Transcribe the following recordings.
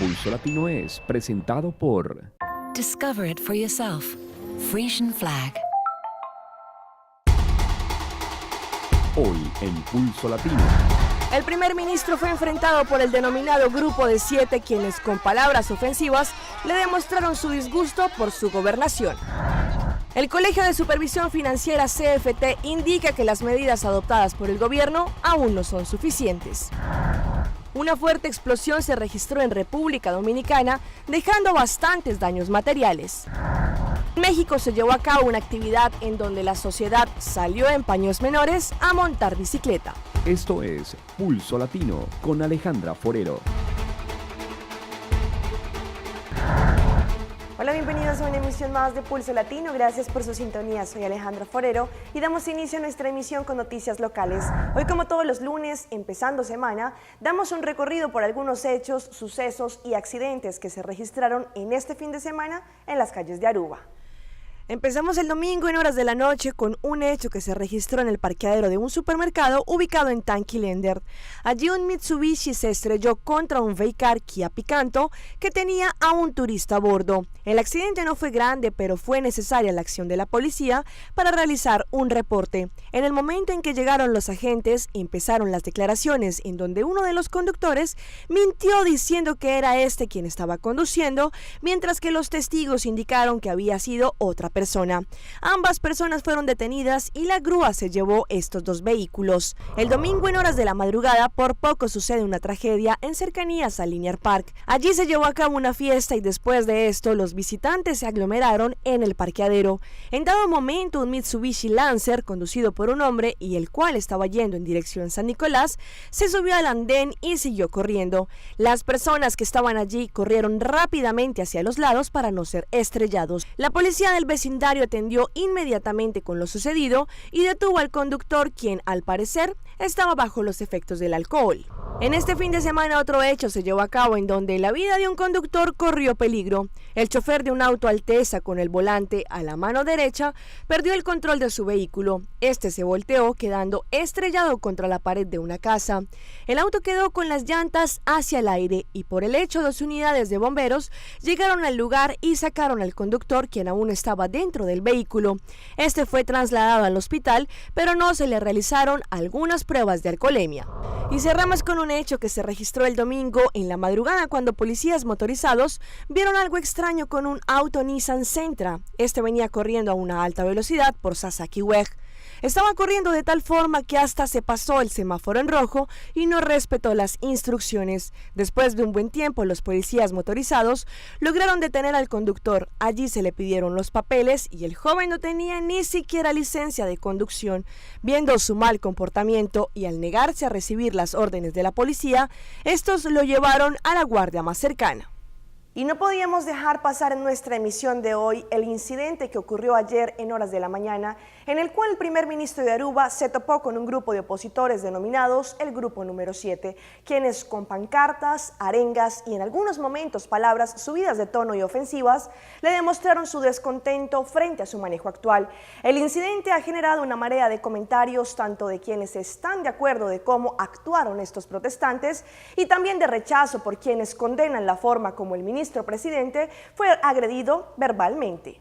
Pulso Latino es presentado por Discover it for yourself. Frisian Flag. Hoy en Pulso Latino. El primer ministro fue enfrentado por el denominado Grupo de 7, quienes con palabras ofensivas le demostraron su disgusto por su gobernación. El Colegio de Supervisión Financiera CFT indica que las medidas adoptadas por el gobierno aún no son suficientes. Una fuerte explosión se registró en República Dominicana, dejando bastantes daños materiales. En México se llevó a cabo una actividad en donde la sociedad salió en paños menores a montar bicicleta. Esto es Pulso Latino con Alejandra Forero. Hola, bienvenidos a una emisión más de Pulso Latino. Gracias por su sintonía. Soy Alejandra Forero y damos inicio a nuestra emisión con noticias locales. Hoy, como todos los lunes, empezando semana, damos un recorrido por algunos hechos, sucesos y accidentes que se registraron en este fin de semana en las calles de Aruba. Empezamos el domingo en horas de la noche con un hecho que se registró en el parqueadero de un supermercado ubicado en Tanquilender. Allí un Mitsubishi se estrelló contra un Veycar Kia Picanto que tenía a un turista a bordo. El accidente no fue grande, pero fue necesaria la acción de la policía para realizar un reporte. En el momento en que llegaron los agentes, empezaron las declaraciones en donde uno de los conductores mintió diciendo que era este quien estaba conduciendo, mientras que los testigos indicaron que había sido otra persona. Ambas personas fueron detenidas y la grúa se llevó estos dos vehículos. El domingo en horas de la madrugada por poco sucede una tragedia en cercanías al Linear Park. Allí se llevó a cabo una fiesta y después de esto los visitantes se aglomeraron en el parqueadero. En dado momento un Mitsubishi Lancer conducido por un hombre y el cual estaba yendo en dirección San Nicolás se subió al andén y siguió corriendo. Las personas que estaban allí corrieron rápidamente hacia los lados para no ser estrellados. La policía del vecindario atendió inmediatamente con lo sucedido y detuvo al conductor, quien al parecer estaba bajo los efectos del alcohol. En este fin de semana otro hecho se llevó a cabo en donde la vida de un conductor corrió peligro. El chofer de un auto Alteza con el volante a la mano derecha perdió el control de su vehículo. Este se volteó quedando estrellado contra la pared de una casa. El auto quedó con las llantas hacia el aire y por el hecho 2 unidades de bomberos llegaron al lugar y sacaron al conductor, quien aún estaba dentro del vehículo. Este fue trasladado al hospital, pero no se le realizaron algunas pruebas de alcoholemia. Y cerramos con un hecho que se registró el domingo en la madrugada cuando policías motorizados vieron algo extraño con un auto Nissan Sentra. Este venía corriendo a una alta velocidad por Sasaki Weg. Estaba corriendo de tal forma que hasta se pasó el semáforo en rojo y no respetó las instrucciones. Después de un buen tiempo, los policías motorizados lograron detener al conductor. Allí se le pidieron los papeles y el joven no tenía ni siquiera licencia de conducción. Viendo su mal comportamiento y al negarse a recibir las órdenes de la policía, estos lo llevaron a la guardia más cercana. Y no podíamos dejar pasar en nuestra emisión de hoy el incidente que ocurrió ayer en horas de la mañana, en el cual el primer ministro de Aruba se topó con un grupo de opositores denominados el Grupo número 7, quienes con pancartas, arengas y en algunos momentos palabras subidas de tono y ofensivas le demostraron su descontento frente a su manejo actual. El incidente ha generado una marea de comentarios tanto de quienes están de acuerdo de cómo actuaron estos protestantes y también de rechazo por quienes condenan la forma como el ministro presidente fue agredido verbalmente.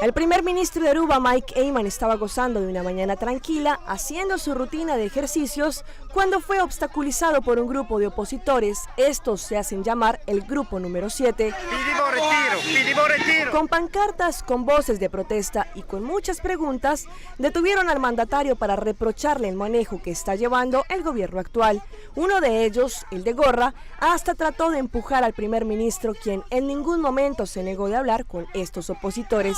El primer ministro de Aruba, Mike Eyman, estaba gozando de una mañana tranquila, haciendo su rutina de ejercicios, cuando fue obstaculizado por un grupo de opositores. Estos se hacen llamar el Grupo número 7. Pedimos retiro. Con pancartas, con voces de protesta y con muchas preguntas, detuvieron al mandatario para reprocharle el manejo que está llevando el gobierno actual. Uno de ellos, el de gorra, hasta trató de empujar al primer ministro, quien en ningún momento se negó de hablar con estos opositores.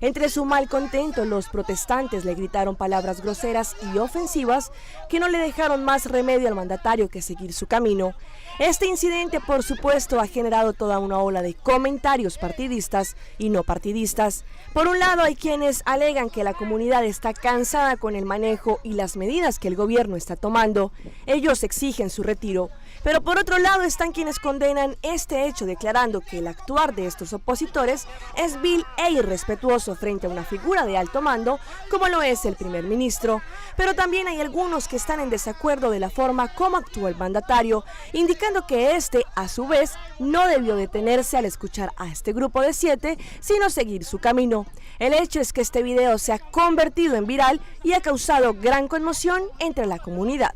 Entre su malcontento, los protestantes le gritaron palabras groseras y ofensivas que no le dejaron más remedio al mandatario que seguir su camino. Este incidente, por supuesto, ha generado toda una ola de comentarios partidistas y no partidistas. Por un lado, hay quienes alegan que la comunidad está cansada con el manejo y las medidas que el gobierno está tomando. Ellos exigen su retiro. Pero por otro lado están quienes condenan este hecho, declarando que el actuar de estos opositores es vil e irrespetuoso frente a una figura de alto mando como lo es el primer ministro. Pero también hay algunos que están en desacuerdo de la forma como actuó el mandatario, indicando que este, a su vez, no debió detenerse al escuchar a este grupo de 7, sino seguir su camino. El hecho es que este video se ha convertido en viral y ha causado gran conmoción entre la comunidad.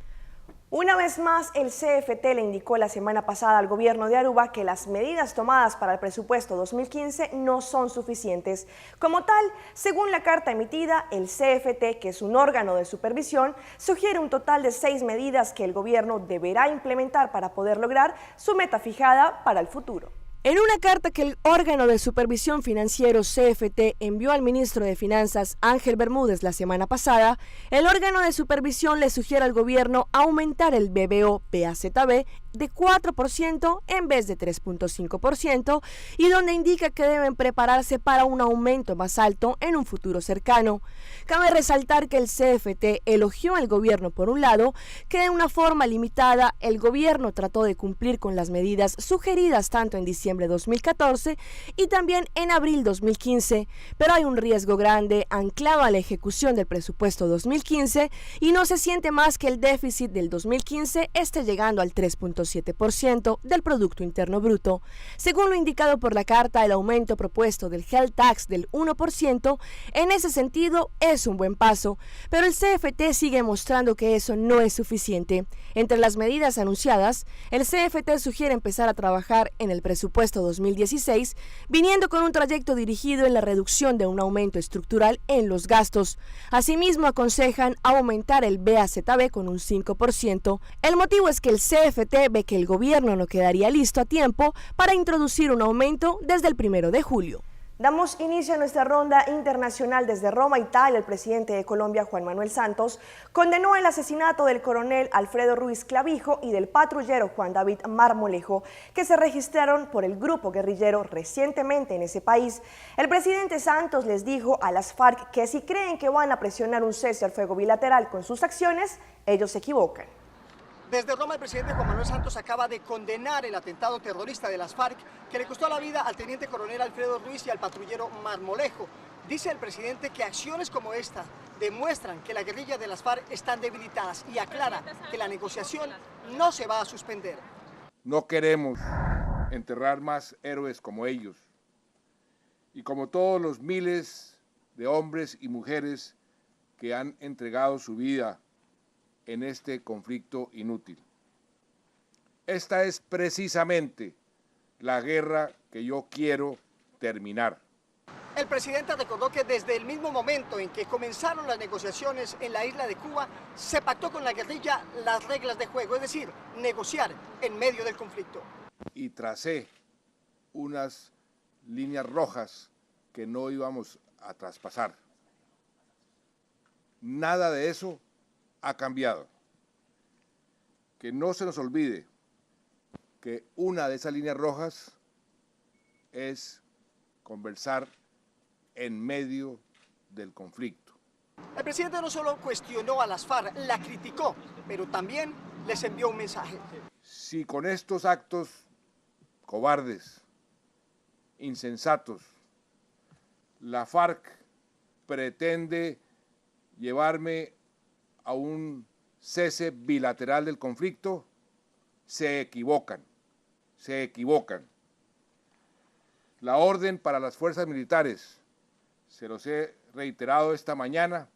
Una vez más, el CFT le indicó la semana pasada al gobierno de Aruba que las medidas tomadas para el presupuesto 2015 no son suficientes. Como tal, según la carta emitida, el CFT, que es un órgano de supervisión, sugiere un total de 6 medidas que el gobierno deberá implementar para poder lograr su meta fijada para el futuro. En una carta que el órgano de supervisión financiero CFT envió al ministro de Finanzas Ángel Bermúdez la semana pasada, el órgano de supervisión le sugiere al gobierno aumentar el BBO-PAZB de 4% en vez de 3.5% y donde indica que deben prepararse para un aumento más alto en un futuro cercano. Cabe resaltar que el CFT elogió al gobierno por un lado, que de una forma limitada el gobierno trató de cumplir con las medidas sugeridas tanto en diciembre de 2014 y también en abril 2015, pero hay un riesgo grande anclado a la ejecución del presupuesto 2015 y no se siente más que el déficit del 2015 esté llegando al 3.7% del Producto Interno Bruto. Según lo indicado por la carta, el aumento propuesto del Health Tax del 1% en ese sentido es un buen paso, pero el CFT sigue mostrando que eso no es suficiente. Entre las medidas anunciadas, el CFT sugiere empezar a trabajar en el presupuesto 2016, viniendo con un trayecto dirigido en la reducción de un aumento estructural en los gastos. Asimismo, aconsejan aumentar el BAZB con un 5%. El motivo es que el CFT ve que el gobierno no quedaría listo a tiempo para introducir un aumento desde el 1 de julio. Damos inicio a nuestra ronda internacional desde Roma, Italia. El presidente de Colombia, Juan Manuel Santos, condenó el asesinato del coronel Alfredo Ruiz Clavijo y del patrullero Juan David Marmolejo, que se registraron por el grupo guerrillero recientemente en ese país. El presidente Santos les dijo a las FARC que si creen que van a presionar un cese al fuego bilateral con sus acciones, ellos se equivocan. Desde Roma, el presidente Juan Manuel Santos acaba de condenar el atentado terrorista de las FARC que le costó la vida al teniente coronel Alfredo Ruiz y al patrullero Marmolejo. Dice el presidente que acciones como esta demuestran que la guerrilla de las FARC están debilitadas y aclara que la negociación no se va a suspender. No queremos enterrar más héroes como ellos y como todos los miles de hombres y mujeres que han entregado su vida en este conflicto inútil. Esta es precisamente la guerra que yo quiero terminar. El presidente recordó que desde el mismo momento en que comenzaron las negociaciones en la isla de Cuba, se pactó con la guerrilla las reglas de juego, es decir, negociar en medio del conflicto. Y tracé unas líneas rojas que no íbamos a traspasar. Nada de eso ha cambiado. Que no se nos olvide que una de esas líneas rojas es conversar en medio del conflicto. El presidente no solo cuestionó a las FARC, la criticó, pero también les envió un mensaje. Si con estos actos cobardes, insensatos, la FARC pretende llevarme a un cese bilateral del conflicto, se equivocan, se equivocan. La orden para las fuerzas militares, se los he reiterado esta mañana,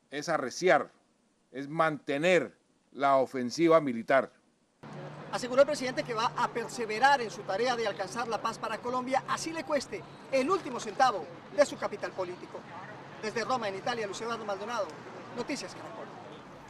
es arreciar, es mantener la ofensiva militar. Aseguró el presidente que va a perseverar en su tarea de alcanzar la paz para Colombia, así le cueste el último centavo de su capital político. Desde Roma, en Italia, Luis Eduardo Maldonado, Noticias Caracol.